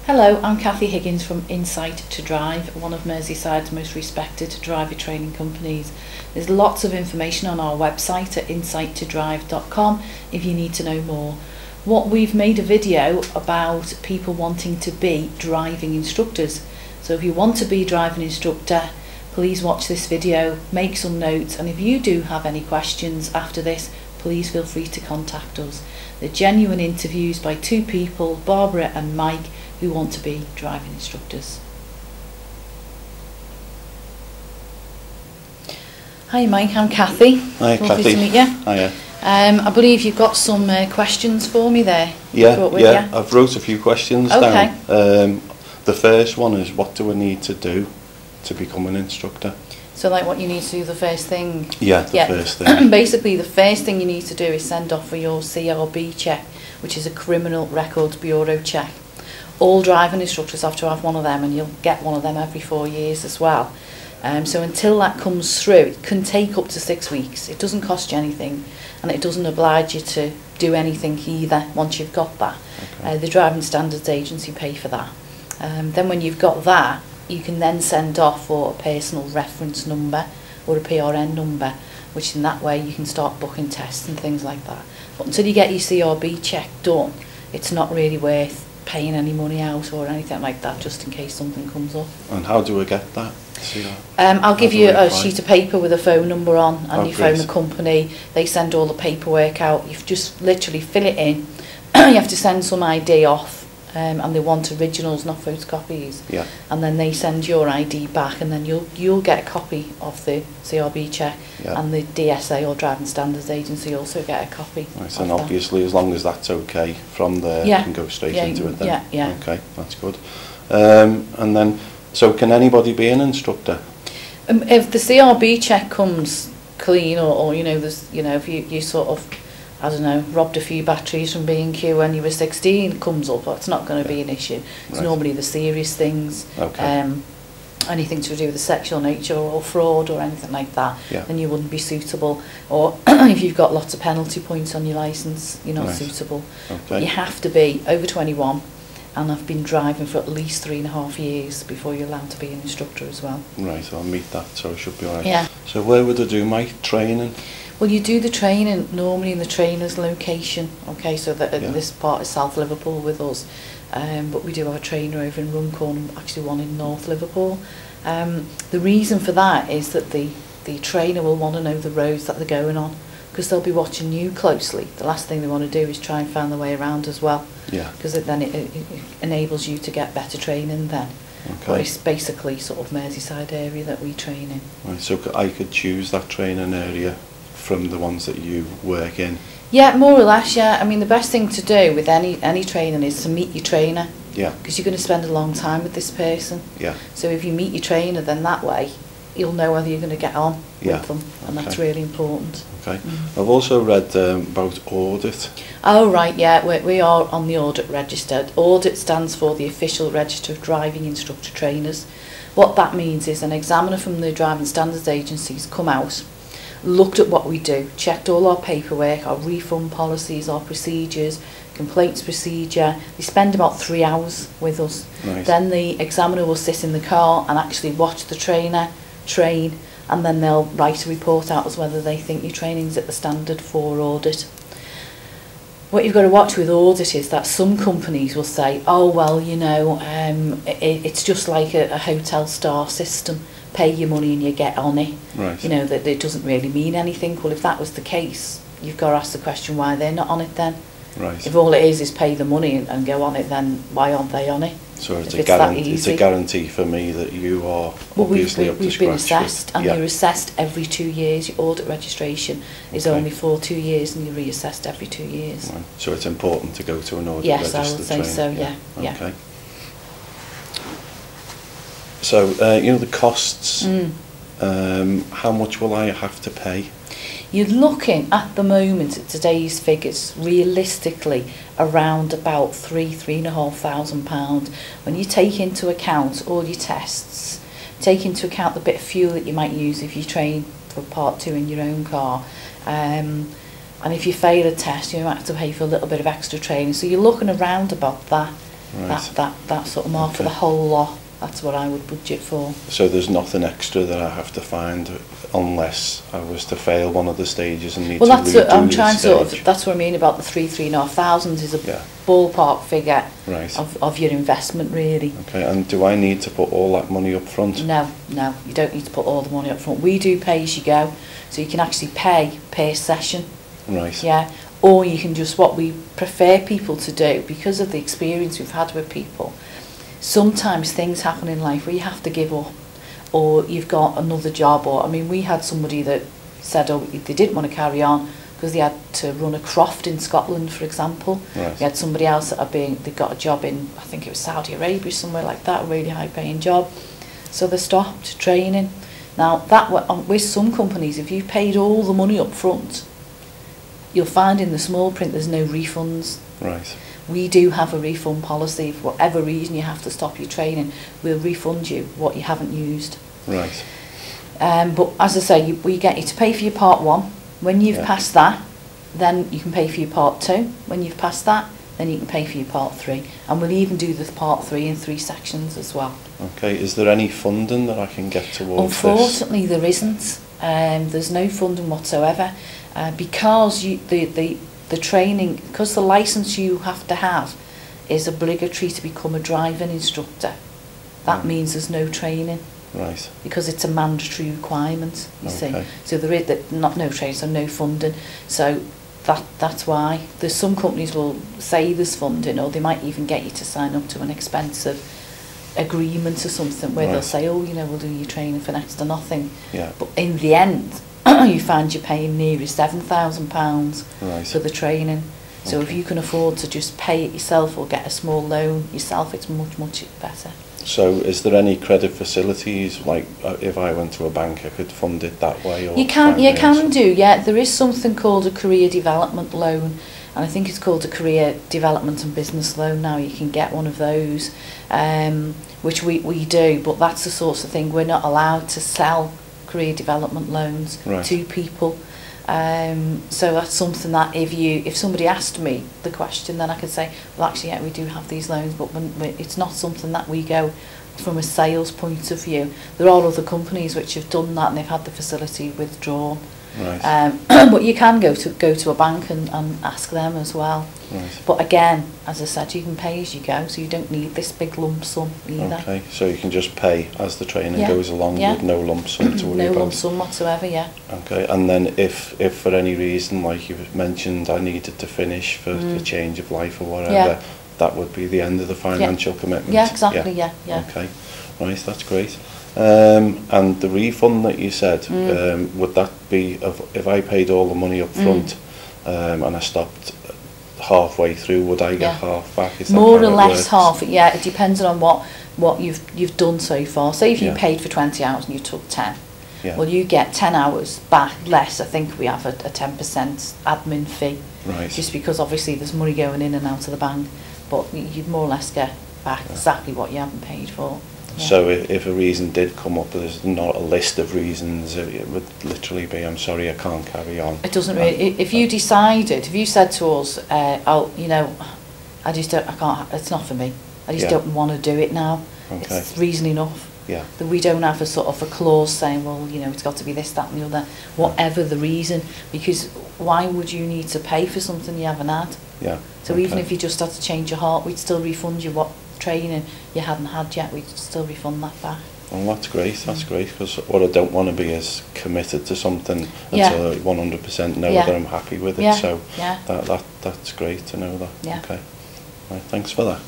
Hello, I'm Kathy Higgins from Insight2Drive, one of Merseyside's most respected driver training companies. There's lots of information on our website at Insight2Drive.com if you need to know more. We've made a video about people wanting to be driving instructors. So if you want to be a driving instructor, please watch this video, make some notes, and if you do have any questions after this, please feel free to contact us. They're genuine interviews by two people, Barbara and Mike, who want to be driving instructors. Hi Mike, I'm Kathy. Hi Lovely Kathy. to meet you. Hiya. I believe you've got some questions for me there. Yeah, I've wrote a few questions down. The first one is, what do I need to do to become an instructor? So like what you need to do, the first thing? Yeah, the first thing. Basically the first thing you need to do is send off for your CRB check, which is a Criminal Records Bureau check. All driving instructors have to have one of them, and you'll get one of them every 4 years as well. So until that comes through, it can take up to 6 weeks. It doesn't cost you anything, and it doesn't oblige you to do anything either once you've got that. Okay. The Driving Standards Agency pay for that. Then when you've got that, you can then send off for a personal reference number or a PRN number, which in that way you can start booking tests and things like that. But until you get your CRB check done, it's not really worth paying any money out or anything like that, just in case something comes up. And how do I get that? I'll give you a sheet of paper with a phone number on, and you phone great. the company. They send all the paperwork out. You just literally fill it in. You have to send some ID off, and they want originals, not photocopies. Yeah. And then they send your ID back, and then you'll get a copy of the CRB check, Yeah. and the DSA or Driving Standards Agency also get a copy. Right, and obviously, as long as that's okay, from there you can go straight into it then. Yeah. Okay, that's good. And then, so can anybody be an instructor? If the CRB check comes clean, or there's if you sort of, I don't know, robbed a few batteries from B&Q when you were 16, it comes up, it's not going to be an issue. It's normally the serious things, anything to do with the sexual nature or fraud or anything like that, then you wouldn't be suitable. Or if you've got lots of penalty points on your licence, you're not suitable. Okay. You have to be over 21 and have been driving for at least 3.5 years before you're allowed to be an instructor as well. Right, I'll meet that, so I should be alright. Yeah. So where would I do my training? Well, you do the training normally in the trainer's location, okay, so that this part is South Liverpool with us, but we do have a trainer over in Runcorn, actually one in North Liverpool. The reason for that is that the trainer will want to know the roads that they're going on, because they'll be watching you closely. The last thing they want to do is try and find their way around as well, because then it enables you to get better training then. Okay. But it's basically sort of Merseyside area that we train in. Right, so I could choose that training area from the ones that you work in? Yeah, more or less, yeah. I mean, the best thing to do with any training is to meet your trainer. Yeah. Because you're going to spend a long time with this person. Yeah. So if you meet your trainer, then that way you'll know whether you're going to get on with them, and that's really important. Okay. I've also read about audit. Oh right, yeah, we are on the audit register. Audit stands for the Official Register of Driving Instructor Trainers. What that means is an examiner from the Driving Standards Agencies come out, looked at what we do, checked all our paperwork, our refund policies, our procedures, complaints procedure. They spend about 3 hours with us. Right. Then the examiner will sit in the car and actually watch the trainer train, and then they'll write a report out as whether they think your training's at the standard for audit. What you've got to watch with audit is that some companies will say, oh well, it's just like a hotel star system. Pay your money and you get on it. Right. That it doesn't really mean anything. Well, if that was the case, you've got to ask the question why they're not on it then. Right. If all it is pay the money and go on it, then why aren't they on it? So it's a guarantee for me that you are obviously up to scratch. We've been assessed, and yeah. you're assessed every 2 years. Your audit registration is only for 2 years, and you're reassessed every 2 years. Right. So it's important to go to an audit register. register. Yes, I would say so. Yeah. Okay. So the costs. How much will I have to pay? You're looking at the moment at today's figures, realistically, around about £3,500. When you take into account all your tests, take into account the bit of fuel that you might use if you train for part 2 in your own car, and if you fail a test, you might have to pay for a little bit of extra training. So you're looking around about that. Right. That sort of mark for the whole lot. That's what I would budget for. So there's nothing extra that I have to find unless I was to fail one of the stages and need to redo Well, I'm trying the stage. sort of, that's what I mean about the 3,500 is a Yeah. ballpark figure Right. of your investment, really. Okay, and do I need to put all that money up front? No, you don't need to put all the money up front. We do pay as you go, so you can actually pay per session. Right. Yeah, or you can just, what we prefer people to do, because of the experience we've had with people, sometimes things happen in life where you have to give up, or you've got another job, or, I mean, we had somebody that said, oh, they didn't want to carry on because they had to run a croft in Scotland, for example. Right. We had somebody else that they got a job in, I think it was Saudi Arabia, somewhere like that, a really high paying job. So they stopped training. Now, with some companies, if you've paid all the money up front, you'll find in the small print there's no refunds. Right. We do have a refund policy. For whatever reason you have to stop your training, we'll refund you what you haven't used. Right. But as I say, we get you to pay for your part 1. When you've passed that, then you can pay for your part 2. When you've passed that, then you can pay for your part 3. And we'll even do the part 3 in 3 sections as well. Okay, is there any funding that I can get towards Unfortunately, there isn't. There's no funding whatsoever, because the training, because the licence you have to have is obligatory to become a driving instructor. That means there's no training. Right. Because it's a mandatory requirement, you see. So there is no training, so no funding. So that's why there's some companies will say there's funding, or they might even get you to sign up to an expensive agreement or something where they'll say, oh, you know, we'll do your training for next to nothing. Yeah. But in the end, you find you're paying nearly £7,000 for the training. So if you can afford to just pay it yourself or get a small loan yourself, it's much, much better. So is there any credit facilities, like if I went to a bank I could fund it that way? Or you can do, yeah. There is something called a career development loan, and I think it's called a career development and business loan now. You can get one of those, which we do, but that's the sort of thing. We're not allowed to sell career development loans to people. So that's something that if somebody asked me the question, then I could say, well, actually, yeah, we do have these loans, but it's not something that we go from a sales point of view. There are other companies which have done that and they've had the facility withdrawn. Right. But you can go to a bank and ask them as well. Right. But again, as I said, you can pay as you go, so you don't need this big lump sum either. Okay, so you can just pay as the training goes along with no lump sum to worry about. No lump sum whatsoever, yeah. Okay, and then if for any reason, like you've mentioned, I needed to finish for the change of life or whatever, that would be the end of the financial commitment? Yeah, exactly, yeah. Okay, right, that's great. And the refund that you said, would that be if I paid all the money up front and I stopped halfway through, would I get half back? Is that more how or it less works? half, yeah. It depends on what you've done so far. Say if you paid for 20 hours and you took 10, well, you get 10 hours back less. I think we have a 10% admin fee, just because obviously there's money going in and out of the bank, but you'd more or less get back exactly what you haven't paid for. Yeah. So if a reason did come up, there's not a list of reasons, it would literally be, I'm sorry, I can't carry on. It doesn't really, if you said to us, oh, you know, I can't, it's not for me, I just don't want to do it now, it's reason enough. Yeah. That we don't have a sort of a clause saying, well, you know, it's got to be this, that and the other, whatever the reason, because why would you need to pay for something you haven't had? Yeah. So even if you just had to change your heart, we'd still refund you what training you hadn't had yet, we'd still refund that back. Well, that's great, because what I don't want to be is committed to something until I 100% know that I'm happy with it, so that's great to know that. Okay, right, thanks for that.